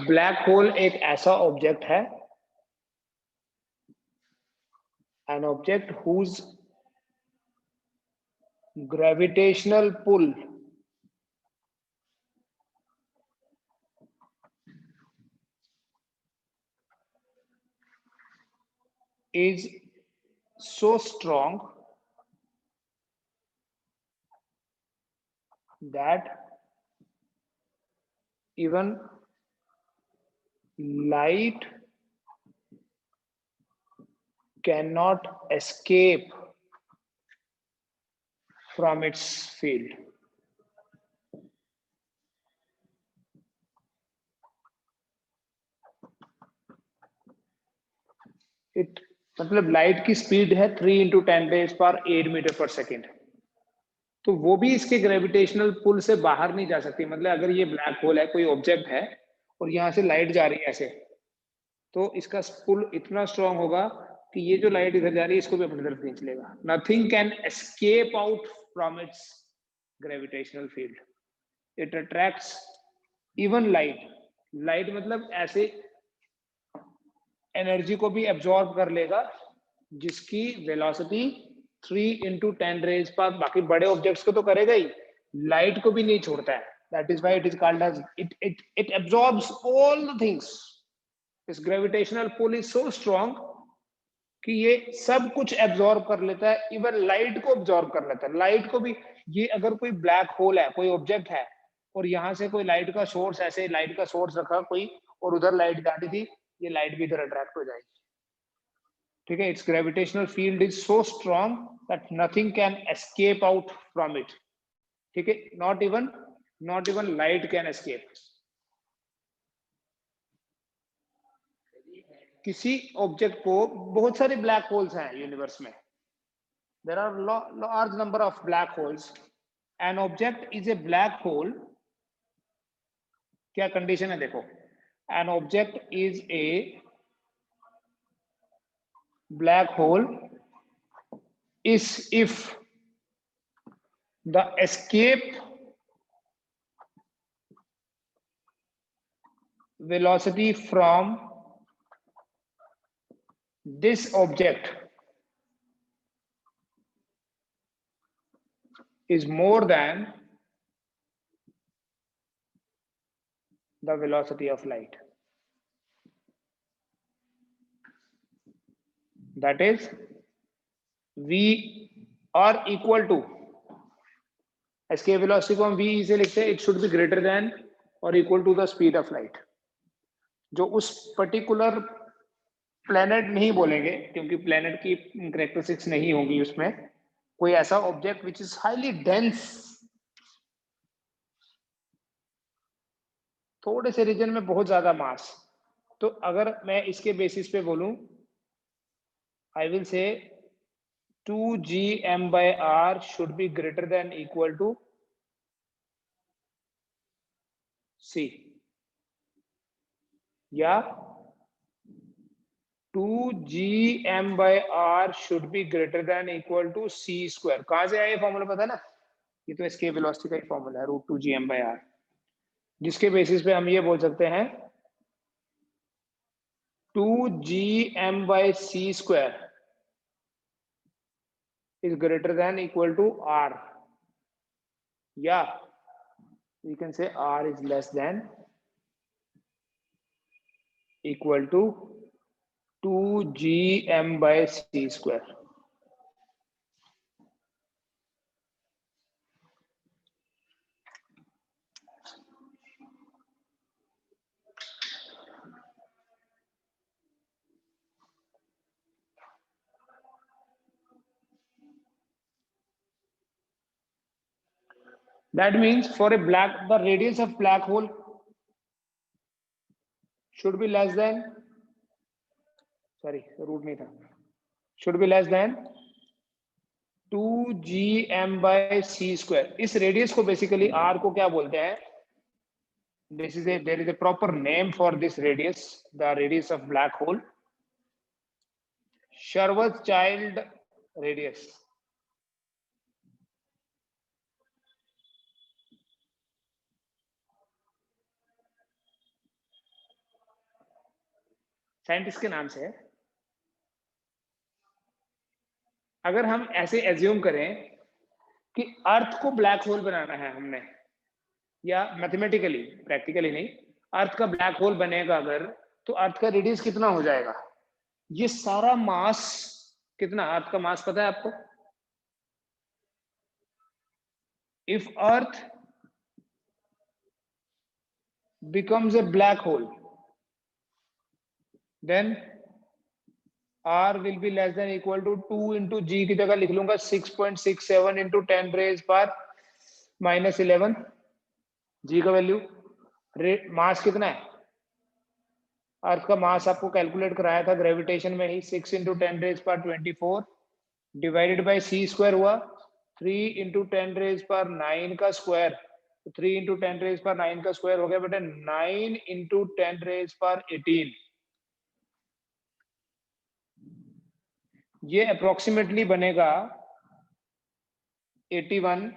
Black hole एक ऐसा object है, an object whose gravitational pull is so strong that even light cannot escape from its field. It मतलब light की speed है 3 × 10⁻8 metre पर second, तो वो भी इसके ग्रेविटेशनल पुल से बाहर नहीं जा सकती। मतलब अगर ये ब्लैक होल है, कोई ऑब्जेक्ट है और यहाँ से लाइट जा रही है ऐसे, तो इसका पुल इतना स्ट्रांग होगा कि ये जो लाइट इधर जा रही है इसको भी अपनी तरफ खींच लेगा। Nothing can escape out from its gravitational field, it attracts even light. Light मतलब ऐसे एनर्जी को भी एब्जॉर्ब कर लेगा जिसकी वेलोसिटी 3 × 10⁻, बाकी बड़े ऑब्जेक्ट्स को तो करेगा ही, लाइट को भी नहीं छोड़ता है। That is why it is called as it absorbs all the things. इस gravitational pull is so strong कि ये सब कुछ एब्जॉर्ब कर लेता है, इवन लाइट को एब्जॉर्ब कर लेता है। लाइट को भी, ये अगर कोई ब्लैक होल है, कोई ऑब्जेक्ट है और यहाँ से कोई लाइट का सोर्स, ऐसे लाइट का सोर्स रखा कोई और उधर लाइट जा रही थी, ये लाइट भी इधर अट्रैक्ट हो जाएगी। ठीक है, it's gravitational field is so strong that nothing can escape out from it. ठीक है, not even light can escape. किसी ऑब्जेक्ट को, बहुत सारे ब्लैक होल्स हैं यूनिवर्स में, there are large number of black holes. An object is a black hole, क्या condition है देखो, an object is a black hole is if the escape velocity from this object is more than the velocity of light. That is, v are equal to, escape velocity को हम v से लिखते हैं, it should be greater than or equal to the speed of light. जो उस particular planet नहीं बोलेंगे क्योंकि प्लेनेट की कैरेक्टरिस्टिक्स नहीं होंगी उसमें, कोई ऐसा object which is highly dense, थोड़े से रीजन में बहुत ज्यादा मास, तो अगर मैं इसके बेसिस पे बोलूं, I will say 2gm/r should be greater than equal to c, या 2gm/r should be greater than equal to c²। कहां से आया ये फॉर्मूला पता है ना, ये तो एस्केप वेलोसिटी का ही फॉर्मूला है, √2gm/r, जिसके बेसिस पे हम ये बोल सकते हैं 2gm/c² is greater than equal to r, या we can say r is less than equal to 2gm/c²। That means for a black, the radius of black hole should be less than, sorry root नहीं था, should be less than 2gm/c²। इस radius को basically r को क्या बोलते हैं, there is a proper name for this radius, the radius of black hole, Schwarzschild radius। Scientist के नाम से है। अगर हम ऐसे एज्यूम करें कि अर्थ को ब्लैक होल बनाना है हमने, या मैथमेटिकली, प्रैक्टिकली नहीं, अर्थ का ब्लैक होल बनेगा अगर, तो अर्थ का रेडियस कितना हो जाएगा? ये सारा मास कितना, अर्थ का मास पता है आपको? If earth becomes a black hole, then R will be less than equal to 2 into G की जगह लिख लूंगा 6.67 into 10 raised power minus 11 G का वैल्यू। मास कितना है? अर्थ का मास आपको कैलकुलेट कराया था ग्रेविटेशन में ही, 6 into 10 raised power 24 divided by c square हुआ 3 into 10 raised power 9 का स्क्वायर, 3 into 10 raised power 9 का स्क्वायर हो गया बेटा 9 into 10 raised power 18। ये अप्रोक्सीमेटली बनेगा 81,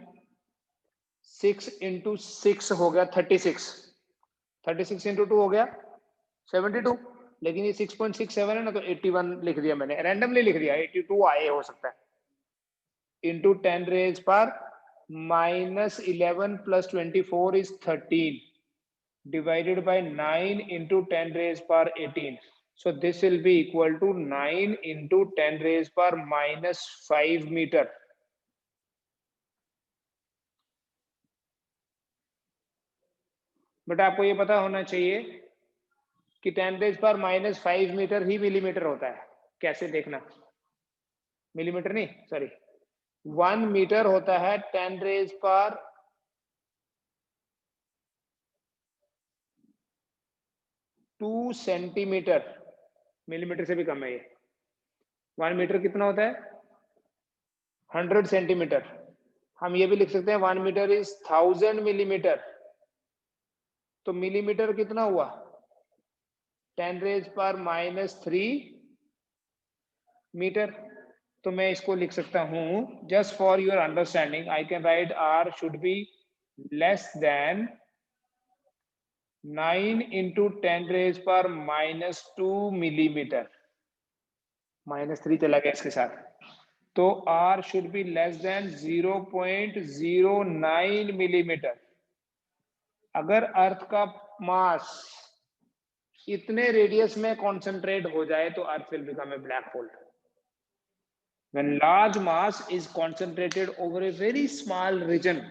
6 into 6 हो गया 36, 36 into 2 हो गया 72, लेकिन ये 6.67 है ना, तो 81 लिख दिया मैंने, रैंडमली लिख दिया, 82 आए हो सकता है, into 10 raised power minus 11 plus 24 is 13 divided by 9 into 10 raised power 18. So this will be equal to 9 into 10 raised power minus 5 meter. But आपको ये पता होना चाहिए कि 10 रेज पर माइनस 5 मीटर ही मिलीमीटर होता है। कैसे देखना, मिलीमीटर नहीं, सॉरी, 1 मीटर होता है 10 रेज पर 2 सेंटीमीटर, मिलीमीटर से भी कम है ये। 1 मीटर कितना होता है? 100 सेंटीमीटर। हम ये भी लिख सकते हैं 1 मीटर इज 1000 मिलीमीटर। तो मिलीमीटर कितना हुआ? 10 रेज पर माइनस 3 मीटर। तो मैं इसको लिख सकता हूं, just for your understanding I can write R should be less than 9 into 10 raise पर माइनस 2 मिलीमीटर, माइनस 3 चला गया इसके साथ, तो R should be less than 0.09 millimetre. अगर अर्थ का मास इतने रेडियस में कॉन्सेंट्रेट हो जाए तो earth will become a black whole. When large mass is concentrated over a very small region,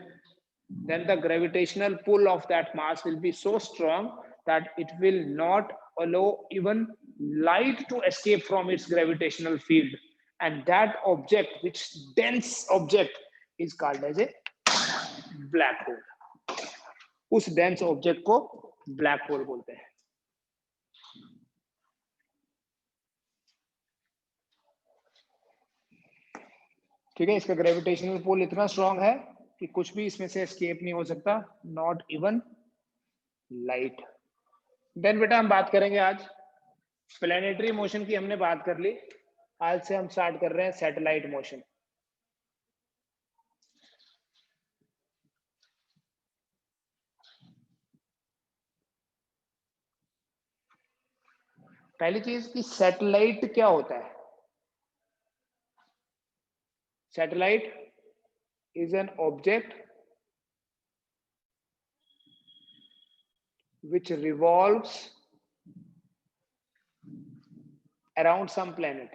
then the gravitational pull of that mass will be so strong that it will not allow even light to escape from its gravitational field, and that object, which dense object, is called as a black hole. उस dense object को black hole बोलते हैं। ठीक है, इसका gravitational pull इतना strong है कि कुछ भी इसमें से एस्केप नहीं हो सकता, नॉट इवन लाइट। देन बेटा हम बात करेंगे आज प्लैनेटरी मोशन की, हमने बात कर ली। आज से हम स्टार्ट कर रहे हैं सैटेलाइट मोशन। पहली चीज कि सैटेलाइट क्या होता है। Satellite is an object which revolves around some planet.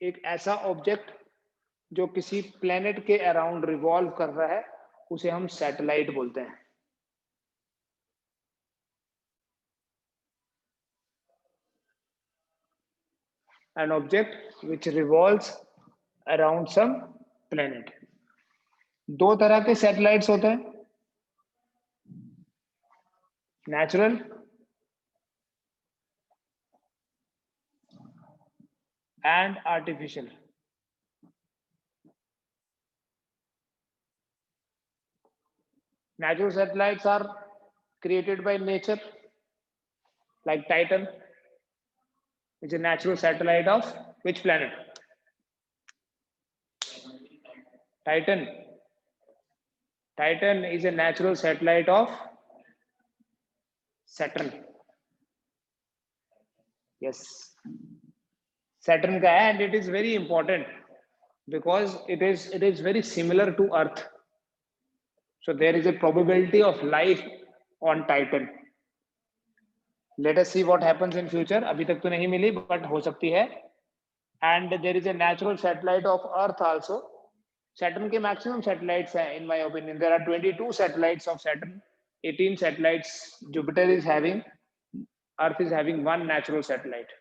एक ऐसा ऑब्जेक्ट जो किसी प्लेनेट के अराउंड रिवॉल्व कर रहा है उसे हम सैटेलाइट बोलते हैं। An object which revolves around some planet. दो तरह के सैटेलाइट्स होते हैं, natural and artificial. Natural satellites are created by nature, like Titan, which is a natural satellite of which planet? Titan. Titan is a natural satellite of Saturn, yes Saturn का है, and it is very important because it is very similar to Earth, so there is a probability of life on Titan. Let us see what happens in future. अभी तक तो नहीं मिली but हो सकती है. And there is a natural satellite of Earth also. Saturn के maximum satellites हैं in my opinion. There are 22 satellites of Saturn, 18 satellites Jupiter is having, Earth is having one natural satellite.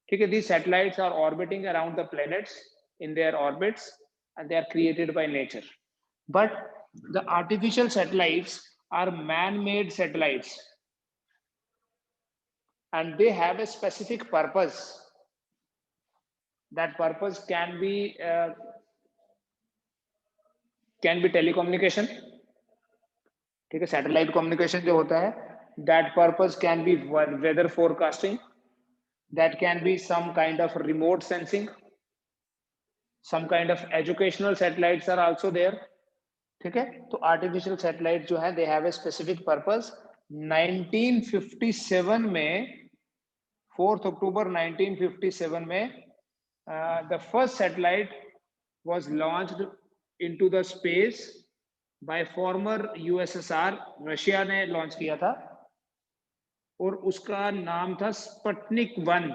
ठीक है, these satellites are orbiting around the planets in their orbits and they are created by nature. But the artificial satellites are man-made satellites and they have a specific purpose. That purpose can be telecommunication. ठीक है, satellite communication जो होता है, that purpose can be weather forecasting, that can be some kind of remote sensing, some kind of educational satellites are also there. ठीक है, तो artificial satellite जो है they have a specific purpose. 1957 में 4th October 1957 में the first satellite was launched into the space by former USSR, Russia ने launch किया था और उसका नाम था स्पुतनिक 1.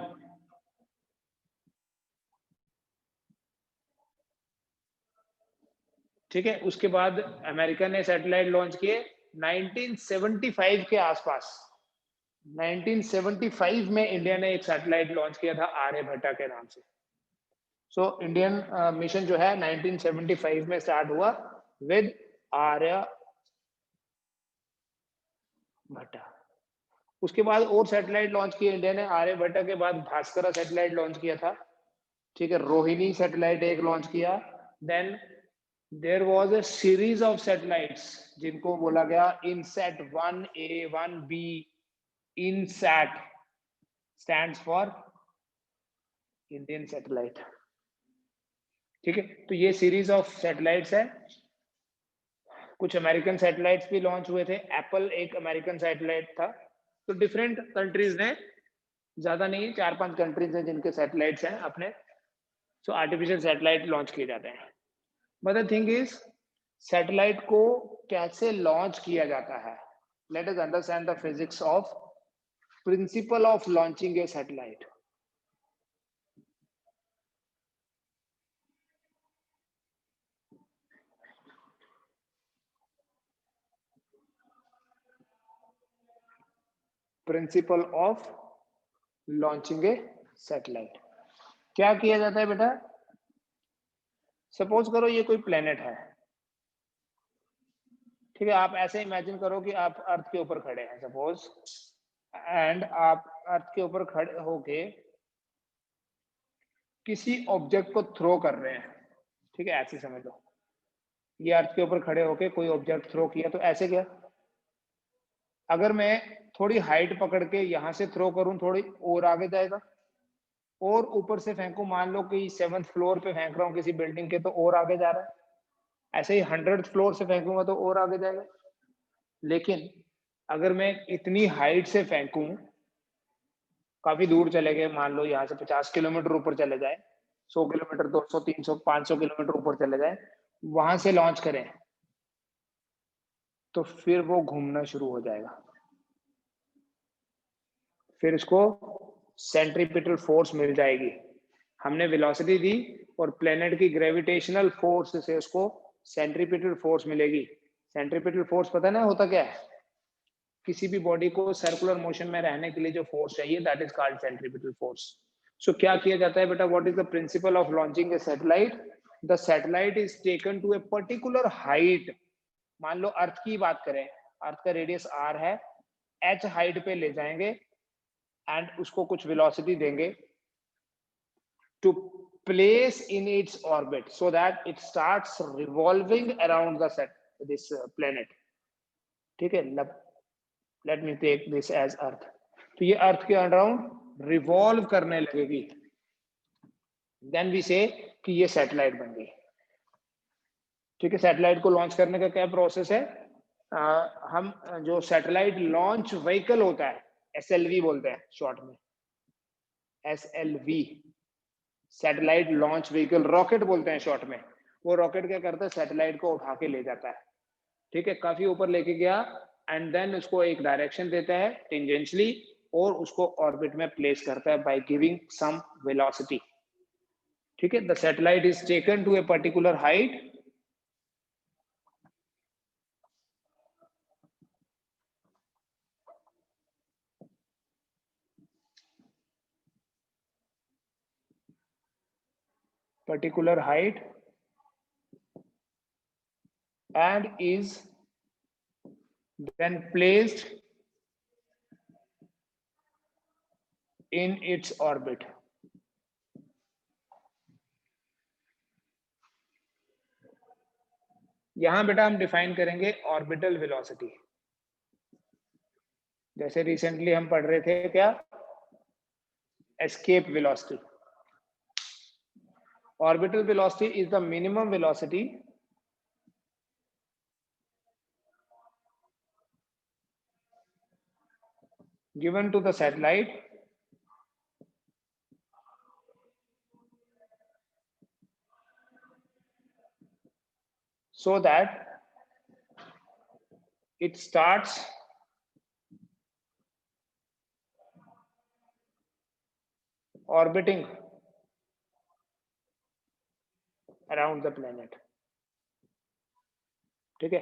ठीक है, उसके बाद अमेरिका ने सैटेलाइट लॉन्च किए 1975 के आसपास. 1975 में इंडिया ने एक सैटेलाइट लॉन्च किया था आर्यभट्टा के नाम से. सो इंडियन मिशन जो है 1975 में स्टार्ट हुआ विद आर्यभट्टा. उसके बाद और सैटेलाइट लॉन्च किए इंडिया ने. आर्यभट्टा के बाद भास्करा सैटेलाइट लॉन्च किया था. ठीक है, रोहिणी सैटेलाइट एक लॉन्च किया. Then there was a series of satellites जिनको बोला गया INSAT 1A 1B. INSAT stands for Indian satellite. ठीक है, तो ये सीरीज ऑफ सैटेलाइट्स है. कुछ अमेरिकन सैटेलाइट्स भी लॉन्च हुए थे. एप्पल एक अमेरिकन सैटेलाइट था. तो डिफरेंट कंट्रीज ने, ज्यादा नहीं 4-5 कंट्रीज हैं जिनके सैटेलाइट्स हैं अपने. सो आर्टिफिशियल सैटेलाइट लॉन्च किए जाते हैं. But the thing is satellite को कैसे लॉन्च किया जाता है. Let us understand the physics of principal of launching a satellite. Principal of launching a satellite. क्या किया जाता है बेटा. सपोज करो ये कोई प्लेनेट है. ठीक है, आप ऐसे इमेजिन करो कि आप अर्थ के ऊपर खड़े हैं सपोज, एंड आप अर्थ के ऊपर खड़े होके किसी ऑब्जेक्ट को थ्रो कर रहे हैं. ठीक है, ऐसे समझ लो ये अर्थ के ऊपर खड़े होके कोई ऑब्जेक्ट थ्रो किया. तो ऐसे क्या, अगर मैं थोड़ी हाइट पकड़ के यहां से थ्रो करूं थोड़ी और आगे जाएगा, और ऊपर से फेंकूं, मान लो कि 7th फ्लोर पे फेंक रहा हूं किसी बिल्डिंग के, तो और आगे जा रहा है. ऐसे ही 100th फ्लोर से फेंकूंगा तो और आगे जाएगा. लेकिन अगर मैं इतनी हाइट से फेंकूं, काफी दूर चले गए, मान लो यहाँ से 50 किलोमीटर ऊपर चले जाए, 100 किलोमीटर, 200, 300, 500 किलोमीटर ऊपर चले जाए, वहां से लॉन्च करें, तो फिर वो घूमना शुरू हो जाएगा. फिर इसको सेंट्रीपिटल फोर्स मिल जाएगी. हमने वेलोसिटी दी और प्लेनेट की ग्रेविटेशनल फोर्स से उसको सेंट्रीपिटल फोर्स मिलेगी. सेंट्रीपिटल फोर्स पता ना होता क्या है. किसी भी बॉडी को सर्कुलर मोशन में रहने के लिए जो फोर्स चाहिए, that is called centripetal force. So क्या किया जाता है बेटा, what is the principle of launching a satellite. The satellite is taken to a particular height. मान लो अर्थ की बात करें, अर्थ का रेडियस r है, h हाइट पे ले जाएंगे एंड उसको कुछ वेलोसिटी देंगे to place in its orbit so that it starts revolving around this planet. ठीक है, let me take this as earth. तो ये अर्थ के अराउंड रिवॉल्व करने लगेगी. देन वी से कि ये सैटेलाइट बन गई. ठीक है, सैटेलाइट को लॉन्च करने का क्या प्रोसेस है. हम जो सैटेलाइट लॉन्च व्हीकल होता है, SLV बोलते हैं शॉर्ट में, SLV, satellite launch vehicle, rocket बोलते हैं शॉर्ट में। वो रॉकेट क्या करता है, सैटेलाइट को उठा के ले जाता है, ठीक है, काफी ऊपर लेके गया, एंड देन उसको एक डायरेक्शन देता है टेंजेंशियली, और उसको ऑर्बिट में प्लेस करता है बाय गिविंग सम वेलोसिटी, ठीक है। The satellite is taken to a particular height, and is then placed in its orbit. यहां बेटा हम डिफाइन करेंगे ऑर्बिटल वेलोसिटी। जैसे रिसेंटली हम पढ़ रहे थे क्या, escape velocity. Orbital velocity is the minimum velocity given to the satellite so that it starts orbiting around the planet, ठीक है।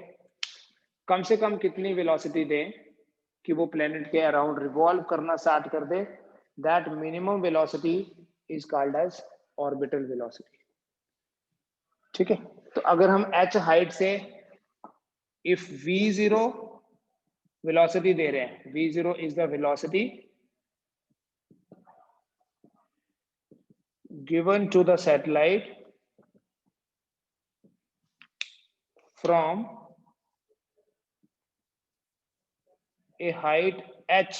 कम से कम कितनी वेलोसिटी दें कि वो प्लेनेट के अराउंड रिवॉल्व करना स्टार्ट कर दे, that minimum velocity is called as orbital velocity, ठीक है। तो अगर हम h हाइट से इफ v0 वेलोसिटी दे रहे हैं, v0 is the velocity given to the satellite from a height h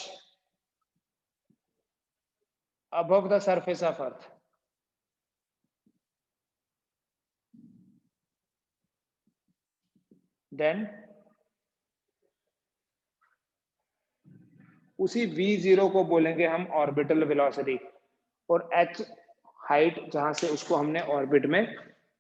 above the surface of earth, then उसी v0 को बोलेंगे हम ऑर्बिटल वेलोसिटी, और h हाइट जहां से उसको हमने ऑर्बिट में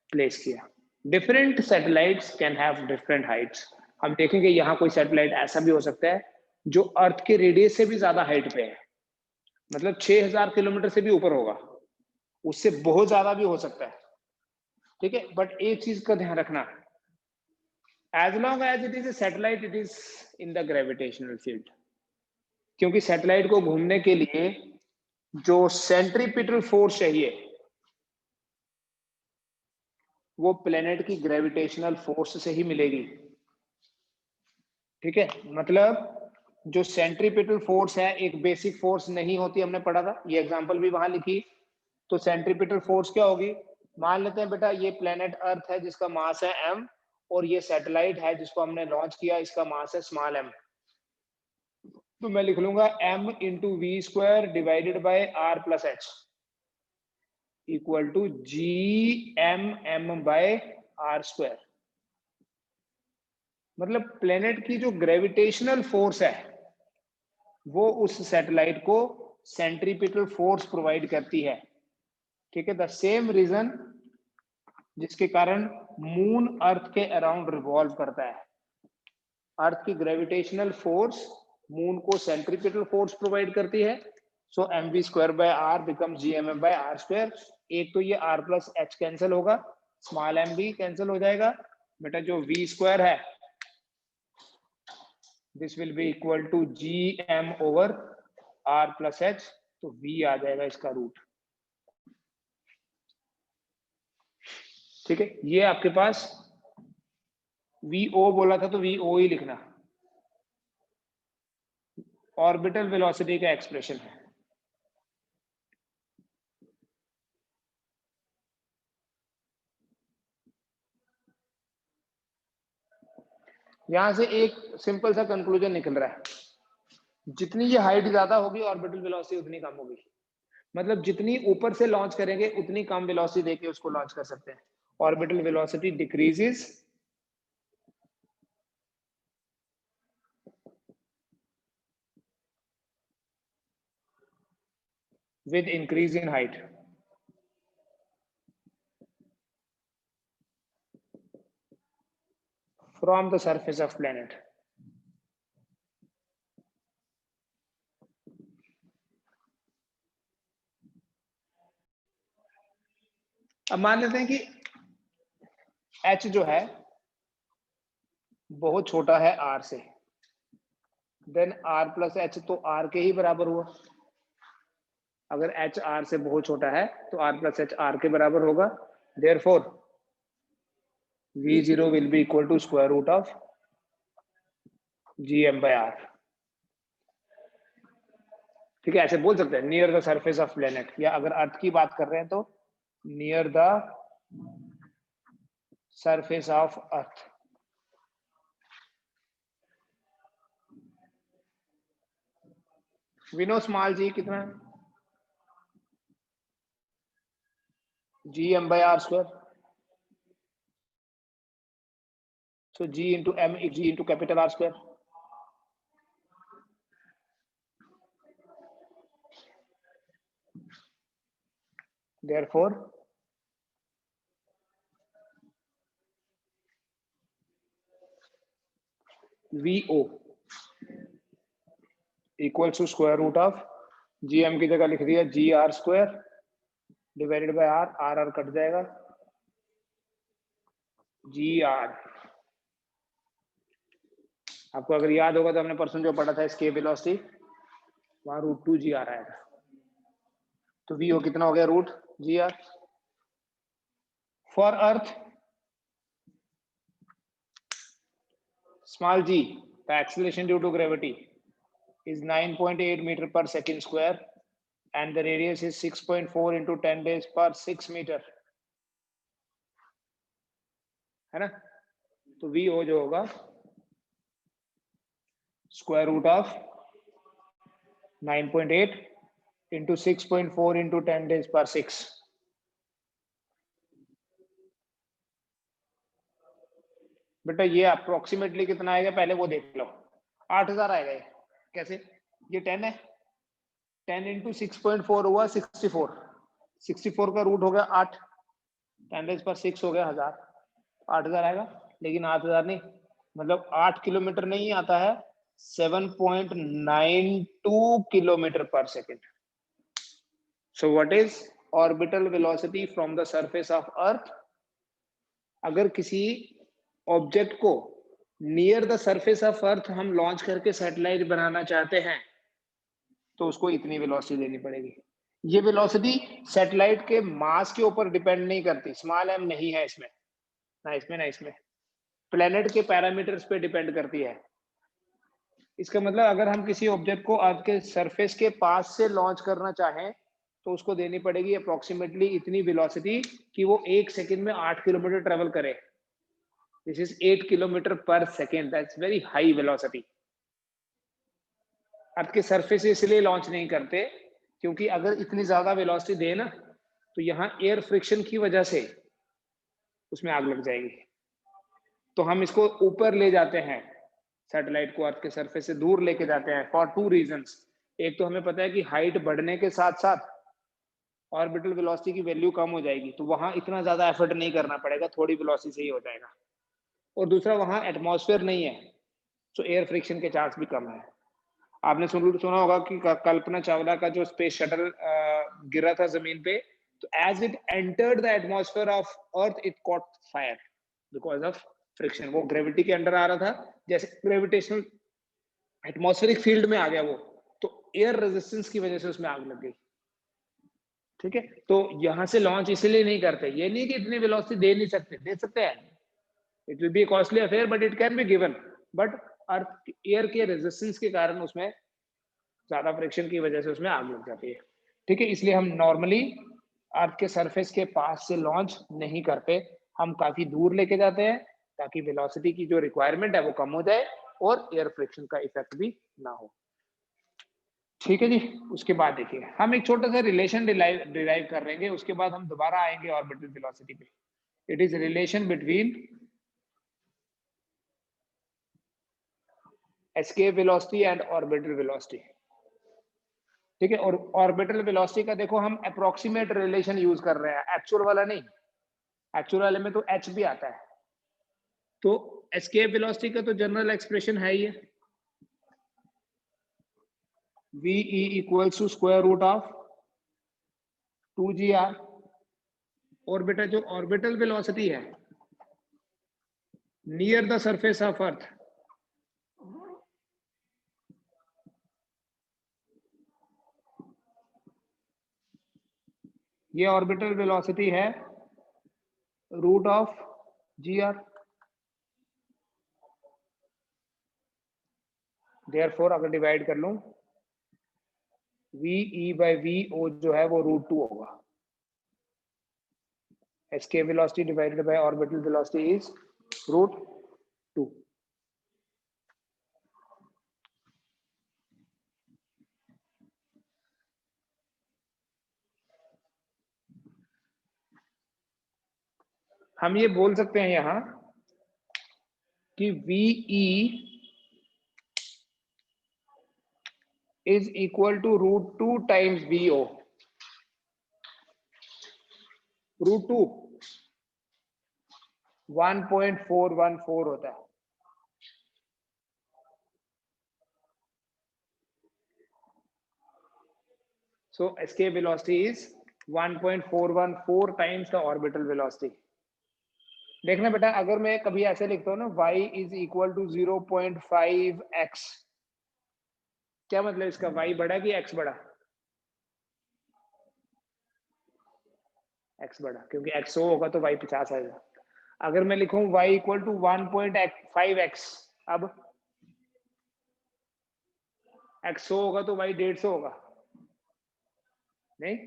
प्लेस किया। Different satellites can have different Heights. हम देखेंगे यहाँ कोई सैटेलाइट ऐसा भी हो सकता है जो अर्थ के रेडियस से भी ज्यादा हाइट पे है, मतलब 6000 किलोमीटर से भी ऊपर होगा, उससे बहुत ज्यादा भी हो सकता है, ठीक है। बट एक चीज का ध्यान रखना, as long as it is a satellite, it is in the gravitational field, क्योंकि सैटेलाइट को घूमने के लिए जो सेंट्रीपिटल फोर्स चाहिए वो प्लेनेट की ग्रेविटेशनल फोर्स से ही मिलेगी, ठीक है। मतलब जो सेंट्रीपिटल फोर्स है एक बेसिक फोर्स नहीं होती, हमने पढ़ा था, ये एग्जांपल भी वहां लिखी। तो सेंट्रीपिटल फोर्स क्या होगी, मान लेते हैं बेटा ये प्लेनेट अर्थ है जिसका मास है m, और ये सैटेलाइट है जिसको हमने लॉन्च किया, इसका मास है स्मॉल m। तो मैं लिख लूंगा m into v square divided by r plus h equal to G m by r square. मतलब प्लेनेट की जो ग्रेविटेशनल फोर्स है वो उस सैटेलाइट को सेंट्रीपिटल फोर्स प्रोवाइड करती है, ठीक है। द सेम रीजन जिसके कारण मून अर्थ के अराउंड रिवॉल्व करता है, अर्थ की ग्रेविटेशनल फोर्स मून को सेंट्रीपिटल फोर्स प्रोवाइड करती है। So mv square by r become gmm by r square. एक तो ये r प्लस h कैंसिल होगा, स्मॉल m भी कैंसिल हो जाएगा बेटा, जो v स्क्वायर है this will be equal to gm over r plus h, तो v आ जाएगा इसका रूट, ठीक है। ये आपके पास vo बोला था तो vo ही लिखना, ऑर्बिटल वेलोसिटी का एक्सप्रेशन है। यहां से एक सिंपल सा कंक्लूजन निकल रहा है, जितनी ये हाइट ज्यादा होगी ऑर्बिटल वेलोसिटी उतनी कम होगी। मतलब जितनी ऊपर से लॉन्च करेंगे उतनी कम वेलोसिटी देके उसको लॉन्च कर सकते हैं। Orbital velocity decreases with increase in height. From the surface of planet. अब मान लेते हैं कि h जो है बहुत छोटा है r से, देन r प्लस h तो r के ही बराबर हुआ। अगर h r से बहुत छोटा है तो r प्लस h r के बराबर होगा। Therefore v0 will be equal to square root of gm by r। ठीक है, ऐसे बोल सकते हैं near the surface of planet, या अगर अर्थ की बात कर रहे हैं तो near the surface of Earth. We know small g कितना है, gm by r square। So g into m is g into capital R square। Therefore VO equals to square root of gm की जगह लिख दिया G R square divided by R, R R cut जाएगा, G are. आपको अगर याद होगा तो हमने परसों जो पढ़ा था escape velocity, वहां रूट 2 जी आर आया था। तो वी ओ कितना हो गया, root G R. For Earth small G, the acceleration due to gravity is 9.8 meter per second square and the radius is 6.4 into 10 raised per 6 meter, है ना। तो वी ओ जो होगा square root of 9.8 into 6.4 into 10 raised per 6। बेटा ये approximately कितना आएगा पहले वो देख लो, 8000 आएगा। ये कैसे, ये 10 है, 10 इंटू 6.4 हुआ 64, 64 का रूट हो गया 8, 10 रेज़ पर 6 हो गया 1000, 8000 आएगा। लेकिन 8000 नहीं, मतलब 8 किलोमीटर नहीं आता है, 7.92 kilometre per second. So what is orbital velocity from the surface of Earth. अगर किसी ऑब्जेक्ट को नियर द सरफेस ऑफ अर्थ हम लॉन्च करके सैटेलाइट बनाना चाहते हैं तो उसको इतनी वेलोसिटी देनी पड़ेगी। ये वेलोसिटी सैटेलाइट के मास के ऊपर डिपेंड नहीं करती, स्मॉल एम नहीं है इसमें, ना इसमें ना इसमें, प्लेनेट के पैरामीटर्स पे डिपेंड करती है। इसका मतलब अगर हम किसी ऑब्जेक्ट को अर्थ के सरफेस के पास से लॉन्च करना चाहें तो उसको देनी पड़ेगी अप्रोक्सीमेटली इतनी वेलोसिटी कि वो 1 सेकंड में 8 किलोमीटर ट्रेवल करे। This is 8 kilometre per second, that's very high velocity. Earth के सरफेस से इसलिए लॉन्च नहीं करते क्योंकि अगर इतनी ज्यादा वेलोसिटी दे ना तो यहाँ एयर फ्रिक्शन की वजह से उसमें आग लग जाएगी। तो हम इसको ऊपर ले जाते हैं, सैटेलाइट को अर्थ के सरफेस से दूर लेके जाते हैं फॉर 2 रीजंस। एक तो हमें पता है कि हाइट बढ़ने के साथ साथ ऑर्बिटल वेलोसिटी की वैल्यू कम हो जाएगी, तो वहां इतना ज्यादा एफर्ट नहीं करना पड़ेगा, थोड़ी वेलोसिटी से ही हो जाएगा। और दूसरा वहां एटमॉस्फेयर नहीं है, तो एयर फ्रिक्शन के चांस भी कम है। आपने सुना होगा कि कल्पना चावला का जो स्पेस शटल गिरा था जमीन पे, तो as it entered the atmosphere of Earth it caught fire because of friction. वो ग्रेविटी के अंडर आ रहा था, जैसे ग्रेविटेशनल एटमॉस्फेरिक फील्ड में आ गया वो, तो एयर रेजिस्टेंस की वजह से उसमें आग लग गई। ठीक है, तो यहां से लॉन्च इसलिए नहीं करते, ये नहीं कि इतनी वेलोसिटी दे नहीं सकते, दे सकते हैं, it will B costly affair but it can be given, but earth air के रेजिस्टेंस के कारण उसमें ज्यादा फ्रिक्शन की वजह से उसमें आग लग जाती है। ठीक है, इसलिए हम नॉर्मली अर्थ के सरफेस के पास से लॉन्च नहीं करते, हम काफी दूर लेके जाते हैं ताकि वेलोसिटी की जो रिक्वायरमेंट है वो कम हो जाए और एयर फ्रिक्शन का इफेक्ट भी ना हो। ठीक है जी, उसके बाद देखिए हम एक छोटा सा रिलेशन डिराइव कर लेंगे, उसके बाद हम दोबारा आएंगे ऑर्बिटल वेलोसिटी पे। It is relation between escape velocity and orbital velocity. ठीक है। और ऑर्बिटल वेलोसिटी का देखो हम अप्रोक्सीमेट रिलेशन यूज कर रहे हैं, एक्चुअल वाला नहीं। एक्चुअल वाले में तो एच भी आता है। तो एस्केप वेलोसिटी का तो जनरल एक्सप्रेशन है ये, v equals to square root of 2gr। और बेटा जो ऑर्बिटल वेलोसिटी है near the surface of Earth, ये ऑर्बिटल वेलोसिटी है रूट ऑफ gr। देयरफॉर अगर डिवाइड कर लूं, VE/VO जो है वो √2 होगा। escape velocity divided by orbital velocity is √2। हम ये बोल सकते हैं यहां कि VE is equal to √2 times VO। √2 1.414 होता है। So escape velocity is 1.414 times the orbital velocity। देखना बेटा, अगर मैं कभी ऐसे लिखता हूँ ना y is equal to 0.5x, क्या मतलब इसका, y बड़ा कि x बड़ा? x बड़ा, क्योंकि x 100 होगा तो y 50 आएगा। अगर मैं लिखूं y इक्वल टू 1.5x, अब x 100 होगा तो y 150 होगा, नहीं,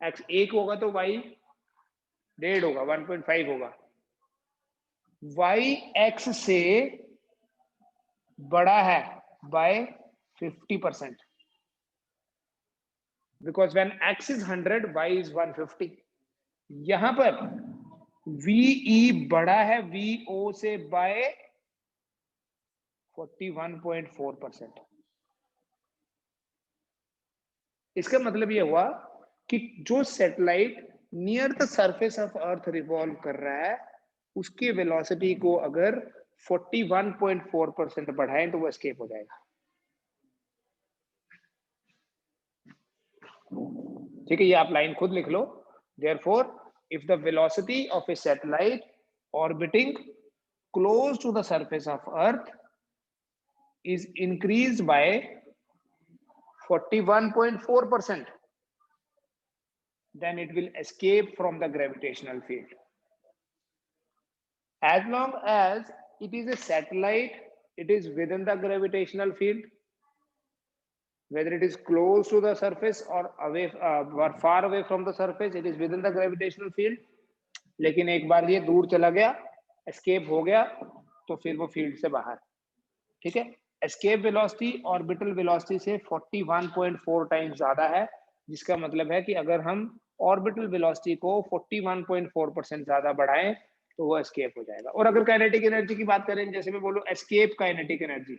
x 1 होगा तो y 1.5 होगा, 1.5 होगा। y x से बड़ा है by 50%, because when x is 100 y is 150। यहां पर VE बड़ा है VO से by 41.4%। इसका मतलब यह हुआ कि जो satellite near the surface of earth revolve कर रहा है उसकी वेलोसिटी को अगर 41.4% बढ़ाएं तो वो एस्केप हो जाएगा। ठीक है, ये आप लाइन खुद लिख लो। Therefore, if the velocity of a satellite orbiting close to the surface of Earth is increased by 41.4%, then it will escape from the gravitational field. As long as it is a satellite, it is within the gravitational field, whether it is close to the surface or away or far away from the surface, it is within the gravitational field। लेकिन एक बार ये दूर चला गया, escape हो गया, तो फिर वो फील्ड से बाहर। ठीक है, एस्केप वेलोसिटी ऑर्बिटल वेलोसिटी से 41.4 टाइम्स ज्यादा है, जिसका मतलब है कि अगर हम ऑर्बिटल वेलोसिटी को 41.4% ज्यादा बढ़ाएं तो वो एस्केप हो जाएगा। और अगर काइनेटिक एनर्जी की बात करें, जैसे मैं बोलूं escape kinetic energy,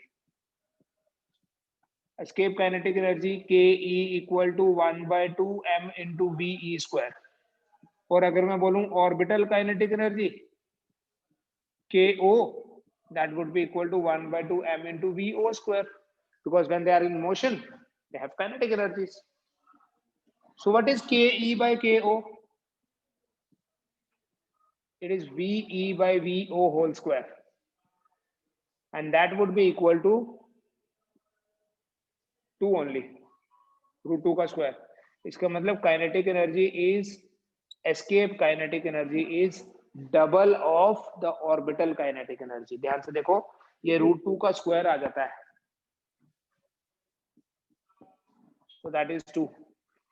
escape kinetic energy ke equal to 1/2 m into ve square। और अगर मैं बोलूं orbital kinetic energy ko, that would be equal to 1/2 m into vo square, because when they are in motion they have kinetic energies। So what is ke by ko? It is ve by vo whole square, and that would be equal to 2 only, √2 का square. इसका मतलब kinetic energy is, escape kinetic energy is double of the orbital kinetic energy. ध्यान से देखो, ये √2 का square आ जाता है, so that is 2।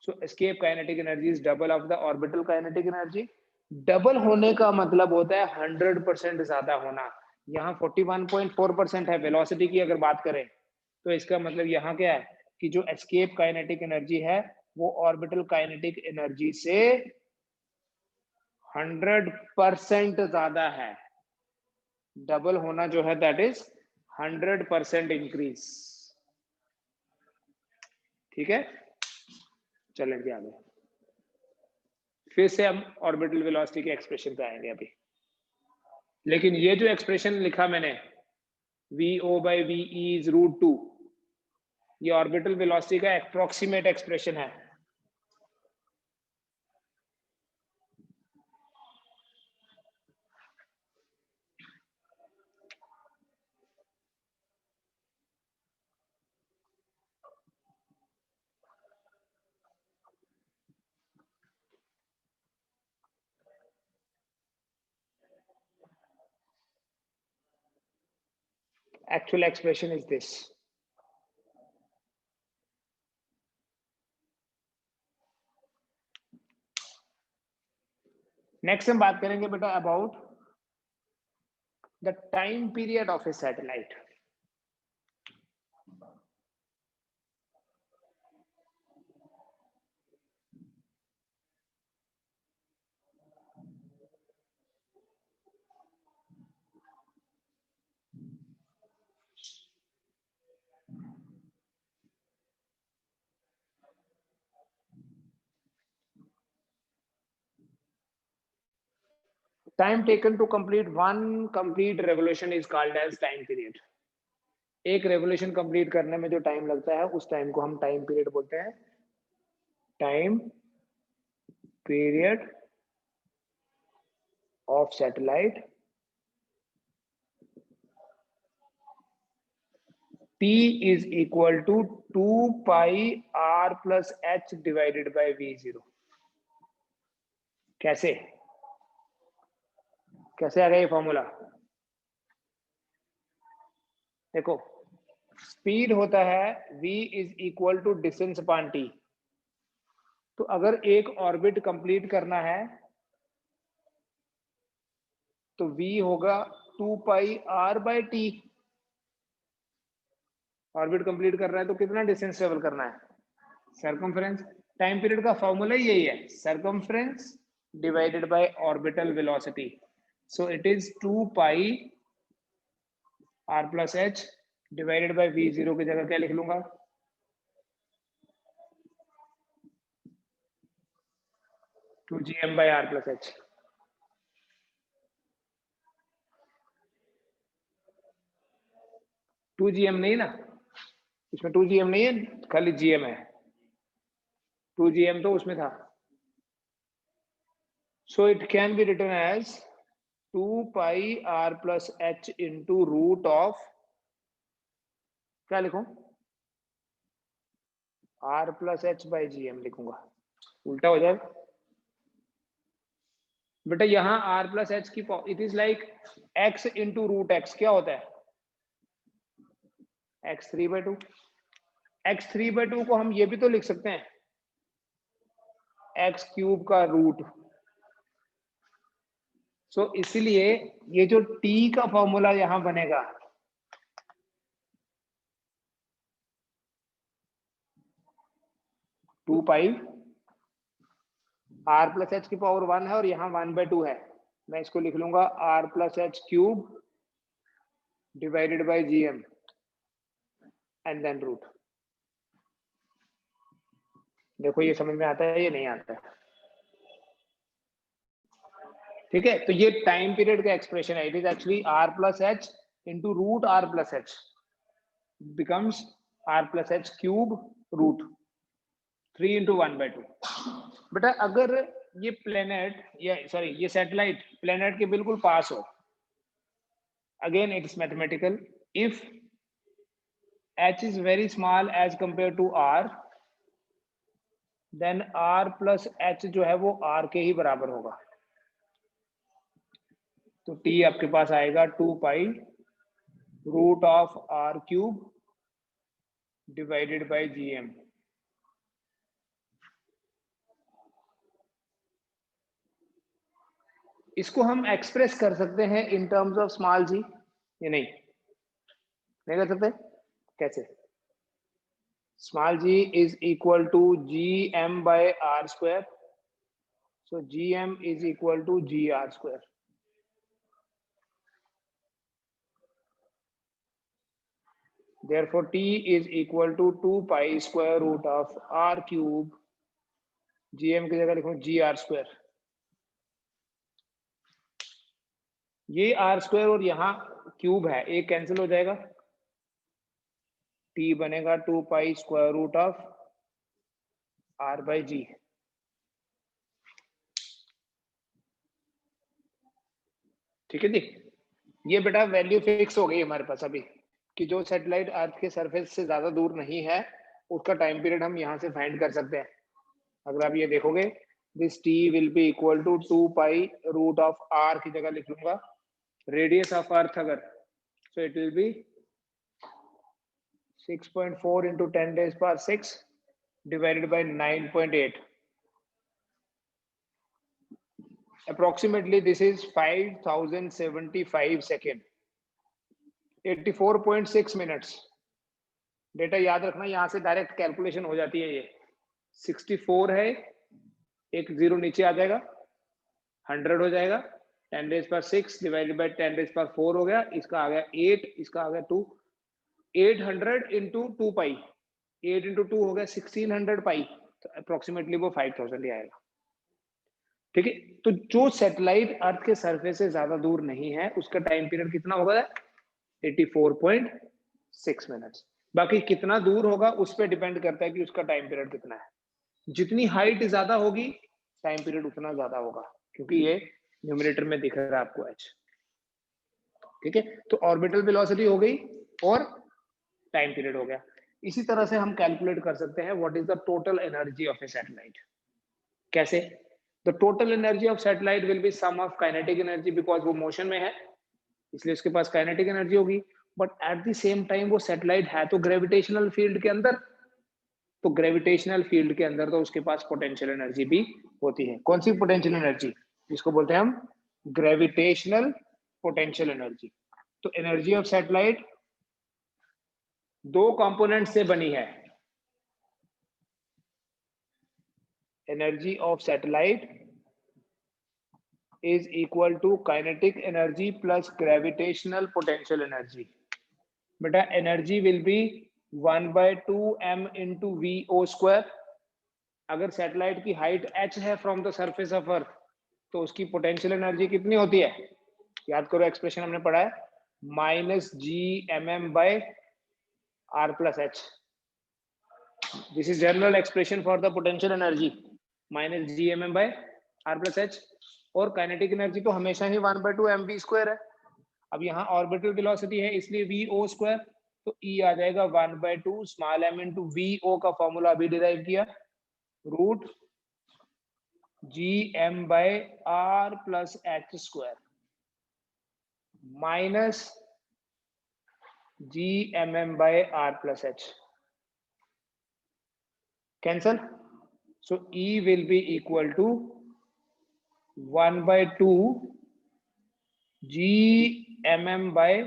so escape kinetic energy is double of the orbital kinetic energy। Double होने का मतलब होता है 100% ज्यादा होना। यहाँ 41.4% है वेलोसिटी की अगर बात करें, तो इसका मतलब यहाँ क्या है कि जो एस्केप काइनेटिक एनर्जी है वो ऑर्बिटल काइनेटिक एनर्जी से 100% ज्यादा है। डबल होना जो है दैट इज 100% इंक्रीज। ठीक है, चलेंगे आगे। फिर से हम ऑर्बिटल वेलोसिटी के एक्सप्रेशन पे आएंगे अभी, लेकिन ये जो एक्सप्रेशन लिखा मैंने VO by VE is √2, ये ऑर्बिटल वेलोसिटी का अप्रोक्सीमेट एक्सप्रेशन है। Actual expression is this. Next हम बात करेंगे बेटा about the time period of a satellite. Time taken to complete one complete revolution is called as time period. एक revolution complete करने में जो टाइम लगता है उस टाइम को हम टाइम पीरियड बोलते हैं। Time period of satellite T is equal to 2 pi r plus h divided by V0। कैसे कैसे आ गया ये फॉर्मूला? देखो, स्पीड होता है v is equal to distance upon t। तो अगर एक ऑर्बिट कंप्लीट करना है तो v होगा 2 pi r by T. Orbit complete कर रहा है तो कितना डिस्टेंस ट्रेवल करना है? सर्कमफ्रेंस। टाइम पीरियड का फॉर्मूला ही यही है, circumference divided by orbital velocity. So it is 2 pi r plus h divided by v0 की जगह क्या लिख लूंगा? 2gm by r plus h। Two GM नहीं ना, इसमें 2gm नहीं है, खाली gm है। 2gm तो उसमें था। So it can be written as 2 pi r plus h into root of, क्या लिखूं? r plus h by gm लिखूंगा, उल्टा हो जाए बेटा। यहां r प्लस h की it is like x into root x। क्या होता है? x3/2। x3/2 को हम ये भी तो लिख सकते हैं x क्यूब का रूट। सो इसीलिए ये जो t का फॉर्मूला यहां बनेगा, two pi r plus H की पावर 1 है और यहाँ 1/2 है। मैं इसको लिख लूंगा r plus H cube divided by gm and then root. देखो ये समझ में आता है, ये नहीं आता है? ठीक है, तो ये टाइम पीरियड का एक्सप्रेशन है। It is actually r plus H into root r plus H becomes r plus H cube root 3 into 1/2। बेटा अगर ये प्लेनेट या सॉरी ये सैटेलाइट प्लेनेट के बिल्कुल पास हो, again it's mathematical, if h is very small as compared to r, then r plus h जो है वो r के ही बराबर होगा। तो t आपके पास आएगा 2 pi root of r cube divided by gm। इसको हम एक्सप्रेस कर सकते हैं in terms of small G, ये नहीं कर सकते? कैसे? Small g is equal to gm by r square. So gm is equal to gr square. therefore t is equal to 2 pi square root of r cube, gm की जगह लिखूं gr square। ये r square और यहाँ cube है, एक cancel हो जाएगा, t बनेगा 2 pi square root of r by g। ठीक है जी, ये बेटा वैल्यू फिक्स हो गई हमारे पास अभी कि जो सैटेलाइट अर्थ के सरफेस से ज्यादा दूर नहीं है उसका टाइम पीरियड हम यहाँ से फाइंड कर सकते हैं। अगर आप ये देखोगे, this t will be equal to 2 pi root of r की जगह लिख लूंगा रेडियस ऑफ अर्थ अगर, so it will be 6.4 into 10 raised power 6 divided by 9.8. Approximately this is 5075 second, 84.6 minutes। Data याद रखना, यहाँ से डायरेक्ट कैलकुलेशन हो जाती है। ये 64 है, एक जीरो नीचे आ जाएगा, 100 हो जाएगा, 10 raised power 6 divided by 10 raised power 4 हो गया, इसका आ गया 8, इसका आ गया 2, 800 into 2 पाई, 8 into 2 हो गया 1600 पाई, तो अप्रोक्सीमेटली वो 5000 ही आएगा। ठीक है, तो जो सैटेलाइट अर्थ के सरफेस से ज्यादा दूर नहीं है उसका टाइम पीरियड कितना होगा? 84.6 मिनट्स। बाकी कितना दूर होगा उस पर डिपेंड करता है कि उसका टाइम पीरियड कितना है। जितनी हाइट ज्यादा होगी टाइम पीरियड उतना ज्यादा होगा, क्योंकि ये न्यूमरेटर में दिख रहा है आपको h। ठीक है, तो ऑर्बिटल वेलोसिटी हो गई और टाइम पीरियड हो गया। इसी तरह से हम कैलकुलेट कर सकते हैं what is the total energy of a satellite. कैसे? The total energy of satellite will be sum of kinetic energy, because वो मोशन में है इसलिए उसके पास काइनेटिक एनर्जी होगी, but at the same time वो सैटेलाइट है तो ग्रेविटेशनल फील्ड के अंदर, तो ग्रेविटेशनल फील्ड के अंदर तो उसके पास पोटेंशियल एनर्जी भी होती है। कौन सी पोटेंशियल एनर्जी? इसको बोलते हैं हम ग्रेविटेशनल पोटेंशियल एनर्जी। तो एनर्जी ऑफ सैटेलाइट दो कंपोनेंट से बनी है। Energy of satellite is equal to kinetic energy plus gravitational potential energy। बेटा energy will be 1/2 m into VO square। अगर सैटेलाइट की हाइट h है फ्रॉम द सरफेस ऑफ अर्थ तो उसकी पोटेंशियल एनर्जी कितनी होती है? याद करो, एक्सप्रेशन हमने पढ़ा है -gmm/r+h। This is general expression for the potential energy, -gmm/r+h। और काइनेटिक एनर्जी तो हमेशा ही 1/2 mv स्क्वायर है। अब यहाँ ऑर्बिटल वेलोसिटी है इसलिए vo स्क्वायर, तो E आ जाएगा 1/2 स्मॉल m इंटू vo का फॉर्मूला अभी डिराइव किया, root gm/r+h square minus gmm/r+h। Cancel, so E will be equal to 1/2 gmm/r+h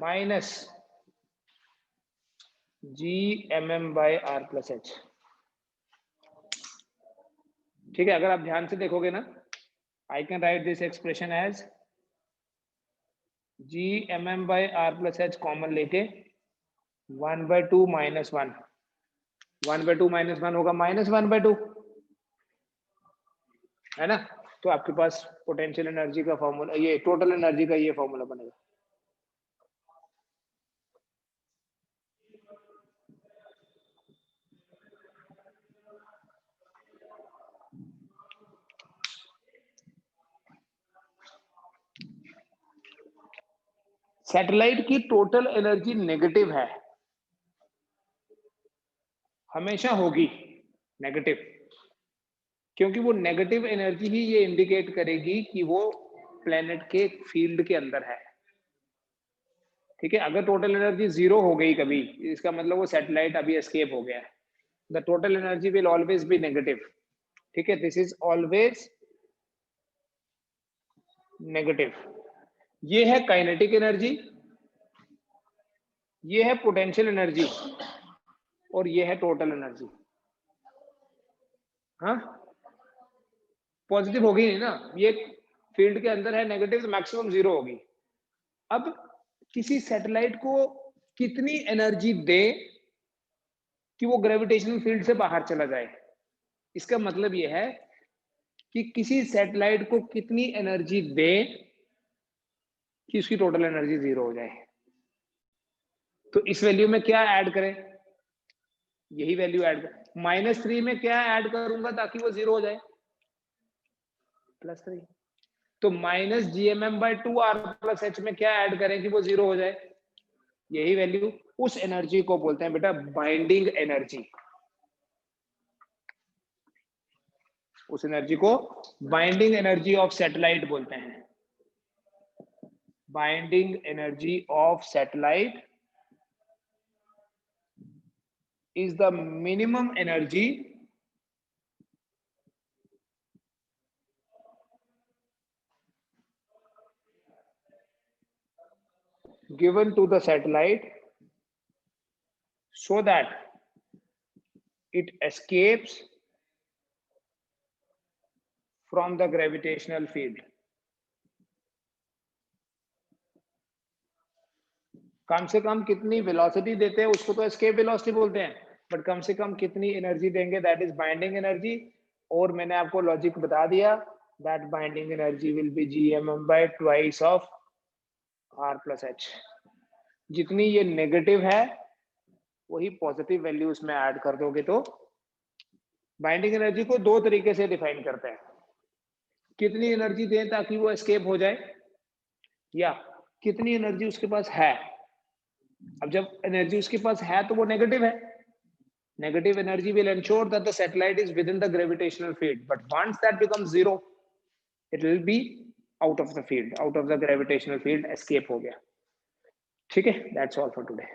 minus gmm/r+h। ठीक है, अगर आप ध्यान से देखोगे ना, I can write this expression as gmm/r+h common लेके 1/2 माइनस 1, 1/2 माइनस 1 होगा -1/2, है ना? तो आपके पास पोटेंशियल एनर्जी का फॉर्मूला, ये टोटल एनर्जी का ये फॉर्मूला बनेगा। सैटेलाइट की टोटल एनर्जी नेगेटिव है, हमेशा होगी नेगेटिव, क्योंकि वो नेगेटिव एनर्जी ही ये इंडिकेट करेगी कि वो प्लेनेट के फील्ड के अंदर है। ठीक है, अगर टोटल एनर्जी 0 हो गई कभी, इसका मतलब वो सैटेलाइट अभी एस्केप हो गया है। The total energy will always be negative. ठीक है, दिस इज ऑलवेज नेगेटिव। ये है काइनेटिक एनर्जी, ये है पोटेंशियल एनर्जी, और ये है टोटल एनर्जी। हाँ, पॉजिटिव होगी नहीं ना, ये फील्ड के अंदर है, नेगेटिव तो मैक्सिमम 0 होगी। अब किसी सैटेलाइट को कितनी एनर्जी दे कि वो ग्रेविटेशनल फील्ड से बाहर चला जाए, इसका मतलब ये है कि किसी सैटेलाइट को कितनी एनर्जी दे कि उसकी टोटल एनर्जी 0 हो जाए। तो इस वैल्यू में क्या ऐड करें, यही वैल्यू ऐड कर, -3 में क्या ऐड करूंगा ताकि वो 0 हो जाए, +3। तो -gmm/2 r+h में क्या ऐड करें कि वो 0 हो जाए, यही वैल्यू। उस एनर्जी को बोलते हैं बेटा बाइंडिंग एनर्जी। उस एनर्जी को बाइंडिंग एनर्जी ऑफ सैटेलाइट बोलते हैं। Binding energy of satellite is the minimum energy given to the satellite so that it escapes from the gravitational field. कम से कम कितनी वेलोसिटी देते हैं उसको तो एस्केप वेलोसिटी बोलते हैं, बट कम से कम कितनी एनर्जी देंगे दैट इज बाइंडिंग एनर्जी। और मैंने आपको लॉजिक बता दिया that binding energy will be gmm/2 of r+h। जितनी ये नेगेटिव है वही पॉजिटिव वैल्यू उसमें ऐड कर दोगे तो बाइंडिंग एनर्जी को दो तरीके से डिफाइन करते हैं, कितनी एनर्जी दें ताकि वो एस्केप हो जाए, या कितनी एनर्जी उसके पास है। अब जब एनर्जी उसके पास है तो वो नेगेटिव है, negative energy will ensure that the satellite is within the gravitational field, but once that becomes 0 it will be out of the field, out of the gravitational field, escape हो गया। ठीक है, that's all for today।